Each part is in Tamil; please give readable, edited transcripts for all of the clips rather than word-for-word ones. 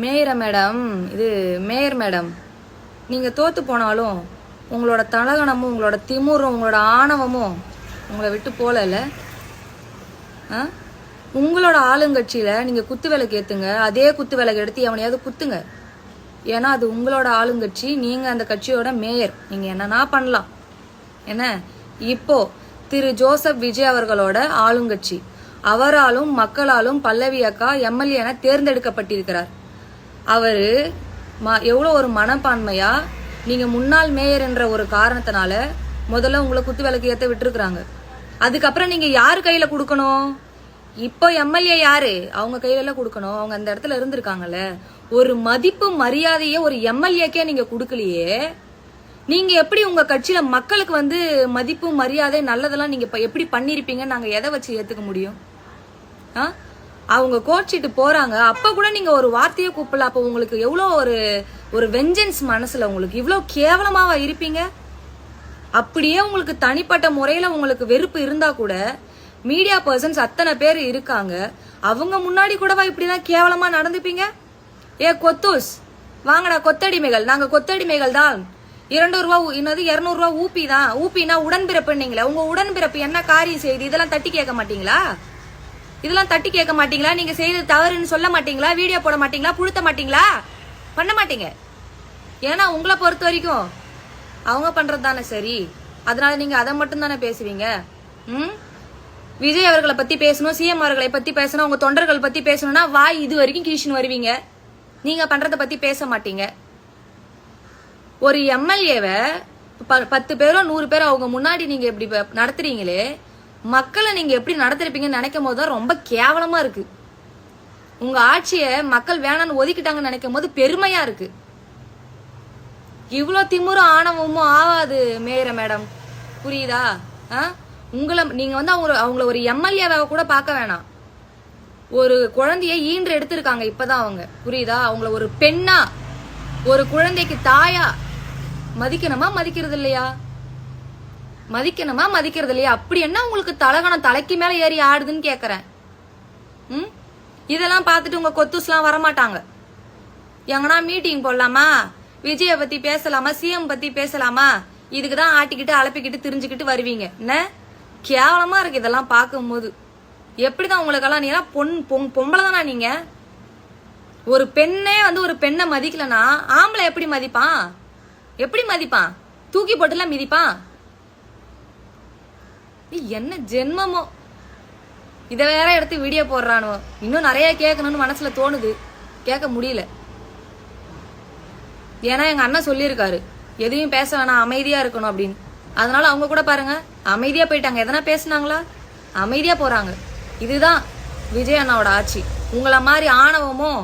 மேயர் மேடம், இது மேயர் மேடம், நீங்க தோத்து போனாலும் உங்களோட தலகணமும் உங்களோட திமுறும் உங்களோட ஆணவமும் உங்களை விட்டு போகல. உங்களோட ஆளுங்கட்சியில நீங்க குத்து விளக்கு ஏத்துங்க, அதே குத்து விளக்கு எடுத்து எவனையாவது குத்துங்க. ஏன்னா அது உங்களோட ஆளுங்கட்சி, நீங்க அந்த கட்சியோட மேயர், நீங்க என்னன்னா பண்ணலாம். என்ன இப்போ திரு ஜோசப் விஜய் அவர்களோட ஆளுங்கட்சி, அவராலும் மக்களாலும் பல்லவி அக்கா எம்எல்ஏ என தேர்ந்தெடுக்கப்பட்டிருக்கிறார். அவரு எவ்வளோ ஒரு மனப்பான்மையா நீங்க முன்னாள் மேயர் என்ற ஒரு காரணத்தினால முதல்ல உங்களை குத்து விளக்கு ஏத்த விட்டுருக்காங்க. அதுக்கப்புறம் நீங்க யாரு கையில கொடுக்கணும்? இப்போ எம்எல்ஏ யாரு? அவங்க கையில கொடுக்கணும். அவங்க அந்த இடத்துல இருந்திருக்காங்கல்ல. ஒரு மதிப்பு மரியாதையே ஒரு எம்எல்ஏக்கே நீங்க கொடுக்கலையே, நீங்க எப்படி உங்க கட்சியில மக்களுக்கு மதிப்பு மரியாதை நல்லதெல்லாம் நீங்க எப்படி பண்ணிருப்பீங்க? நாங்க எதை வச்சு ஏத்துக்க முடியும்? அவங்க கோச்சிட்டு போறாங்க, அப்ப கூட நீங்க ஒரு வார்த்தையை கூப்பிடல. அப்ப உங்களுக்கு எவ்வளவு ஒரு வெஞ்சன்ஸ் மனசுல, உங்களுக்கு இவ்வளவு கேவலமாவா இருப்பீங்க? அப்படியே உங்களுக்கு தனிப்பட்ட முறையில உங்களுக்கு வெறுப்பு இருந்தா கூட மீடியா பர்சன்ஸ் அத்தனை பேர் இருக்காங்க, அவங்க முன்னாடி கூடவா இப்படிதான் கேவலமா நடந்துப்பீங்க? ஏ கொத்தூஸ், வாங்கடா கொத்தடிமைகள், நாங்க கொத்தடிமைகள் தான். 200 ரூபா என்னது 200 ரூபா ஊப்பி தான். ஊப்பினா உடன்பிறப்புன்னீங்களே, உங்க உடன்பிறப்பு என்ன காரியம் செய்யுது? இதெல்லாம் தட்டி கேட்க மாட்டீங்களா? இதெல்லாம் தட்டி கேட்க மாட்டீங்களா? நீங்க செய்தது தவறுன்னு சொல்ல மாட்டீங்களா? வீடியோ போட மாட்டீங்களா? புழுத்த மாட்டீங்களா? பண்ண மாட்டீங்க. ஏன்னா உங்களை பொறுத்த வரைக்கும் அவங்க பண்றது தானே சரி, அதனால நீங்க அதை மட்டும் தானே பேசுவீங்க. விஜய் அவர்களை பத்தி பேசணும், சிஎம் அவர்களை பத்தி பேசணும், உங்க தொண்டர்கள் பத்தி பேசணும்னா வாய் இது வரைக்கும் கீழ்ச்சின்னு வருவீங்க. நீங்க பண்றத பத்தி பேச மாட்டீங்க. ஒரு எம்எல்ஏவை 10 பேரோ 100 பேரோ அவங்க முன்னாடி நீங்க எப்படி நடத்துறீங்களே, மக்களை நீங்க எப்படி நடத்திருப்பீங்கன்னு நினைக்கும் போது தான் ரொம்ப கேவலமா இருக்கு. உங்க ஆட்சியை மக்கள் வேணான்னு ஒதுக்கிட்டாங்கன்னு நினைக்கும் போது பெருமையா இருக்கு. இவ்வளோ திமுறும் ஆணவமும் ஆகாது மேயர் மேடம், புரியுதா? உங்களை நீங்க அவங்கள ஒரு எம்எல்ஏவாக கூட பார்க்க வேணாம். ஒரு குழந்தைய ஈன்று எடுத்திருக்காங்க இப்பதான் அவங்க, புரியுதா? அவங்கள ஒரு பெண்ணா, ஒரு குழந்தைக்கு தாயா மதிக்கணுமா மதிக்கிறது இல்லையா? மதிக்கணுமா மதிக்கிறது இல்லையா? அப்படி என்ன உங்களுக்கு தலகணம் தலைக்கு மேல ஏறி ஆடுதுன்னு கேக்குறேன். இதெல்லாம் பார்த்துட்டு உங்க கொத்துஸ்லாம் வரமாட்டாங்க. எங்கன்னா மீட்டிங் போடலாமா, விஜய பத்தி பேசலாமா, சிஎம் பத்தி பேசலாமா, இதுக்குதான் ஆட்டிக்கிட்டு அலப்பிக்கிட்டு திரிஞ்சுக்கிட்டு வருவீங்க. என்ன கேவலமா இருக்கு இதெல்லாம் பார்க்கும் போது. எப்படிதான் உங்களுக்கெல்லாம், நீ பொம்பளை தானா நீங்க? ஒரு பெண்ணே ஒரு பெண்ணை மதிக்கலனா ஆம்பளை எப்படி மதிப்பான்? எப்படி மதிப்பான்? தூக்கி போட்டுலாம் மிதிப்பான்? என்ன ஜென்மமோ. இதை வேற எடுத்து வீடியோ போடுறானோ. இன்னும் நிறைய கேட்கணும்னு மனசுல தோணுது, கேட்க முடியல. ஏன்னா எங்க அண்ணன் சொல்லியிருக்காரு எதையும் பேச வேணாம், அமைதியா இருக்கணும் அப்படின்னு. அதனால அவங்க கூட பாருங்க அமைதியா போயிட்டாங்க. எதனா பேசினாங்களா? அமைதியா போறாங்க. இதுதான் விஜய் அண்ணாவோட ஆட்சி. உங்களை மாதிரி ஆணவமும்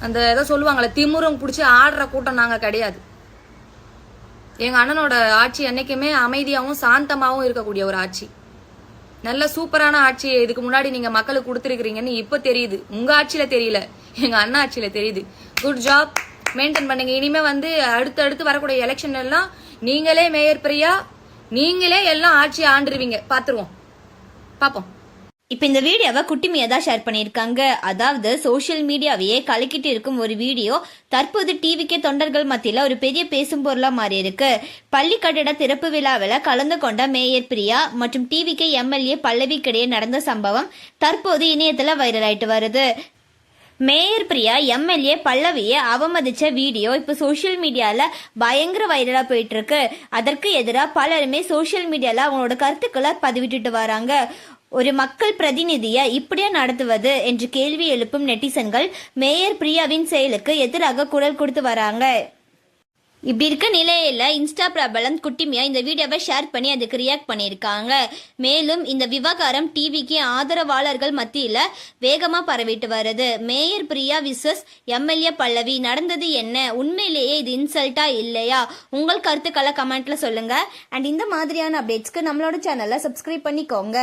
அந்த ஏதோ சொல்லுவாங்களே திமுறும் பிடிச்சி ஆடுற கூட்டம் நாங்க கிடையாது. எங்க அண்ணனோட ஆட்சி என்னைக்குமே அமைதியாவும் சாந்தமாவும் இருக்கக்கூடிய ஒரு ஆட்சி. நல்ல சூப்பரான ஆட்சி இதுக்கு முன்னாடி நீங்க மக்களுக்கு கொடுத்துருக்கீங்கன்னு இப்ப தெரியுது. உங்க ஆட்சியில தெரியல, எங்க அண்ணா ஆட்சியில தெரியுது. குட் ஜாப், மெயின்டைன் பண்ணுங்க. இனிமே அடுத்து வரக்கூடிய எலெக்ஷன் எல்லாம் நீங்களே மேயர் பிரியா, நீங்களே எல்லாம் ஆட்சி ஆண்டுருவீங்க. பாத்துருவோம், பாப்போம். இப்ப இந்த வீடியோவை குட்டிமையா தான் ஷேர் பண்ணியிருக்காங்க. அதாவது சோசியல் மீடியாவையே கலக்கிட்டு இருக்கும் ஒரு வீடியோ தற்போது டிவிக்கே தொண்டர்கள் மத்தியில ஒரு பெரிய பேசும் பொருளா மாறி இருக்கு. பள்ளி கட்டிட திறப்பு விழாவில் கலந்து கொண்ட மேயர் பிரியா மற்றும் டிவிக்கே எம்எல்ஏ பல்லவிக்கிடையே நடந்த சம்பவம் தற்போது இணையத்துல வைரல் ஆயிட்டு வருது. மேயர் பிரியா எம்எல்ஏ பல்லவியை அவமதிச்ச வீடியோ இப்ப சோசியல் மீடியால பயங்கர வைரலா போயிட்டு இருக்கு. அதற்கு எதிராக பலருமே சோசியல் மீடியால அவங்களோட கருத்துக்களை பதிவிட்டுட்டு வராங்க. ஒரு மக்கள் பிரதிநிதியை இப்படியா நடத்துவது என்று கேள்வி எழுப்பும் நெட்டிசன்கள் மேயர் பிரியாவின் செயலுக்கு எதிராக குரல் கொடுத்து வராங்க. இப்படி இருக்க நிலையில இன்ஸ்டா பிரபலம் குட்டிமியா இந்த வீடியோவை ஷேர் பண்ணி அதுக்கு ரியாக்ட் பண்ணியிருக்காங்க. மேலும் இந்த விவகாரம் டிவிக்கு ஆதரவாளர்கள் மத்தியில வேகமா பரவிட்டு வருது. மேயர் பிரியா விசஸ் எம்எல்ஏ பல்லவி நடந்தது என்ன? உண்மையிலேயே இது இன்சல்ட்டா இல்லையா? உங்கள் கருத்துக்களை கமெண்ட்ல சொல்லுங்க. அண்ட் இந்த மாதிரியான அப்டேட்ஸ்க்கு நம்மளோட சேனலை சப்ஸ்கிரைப் பண்ணிக்கோங்க.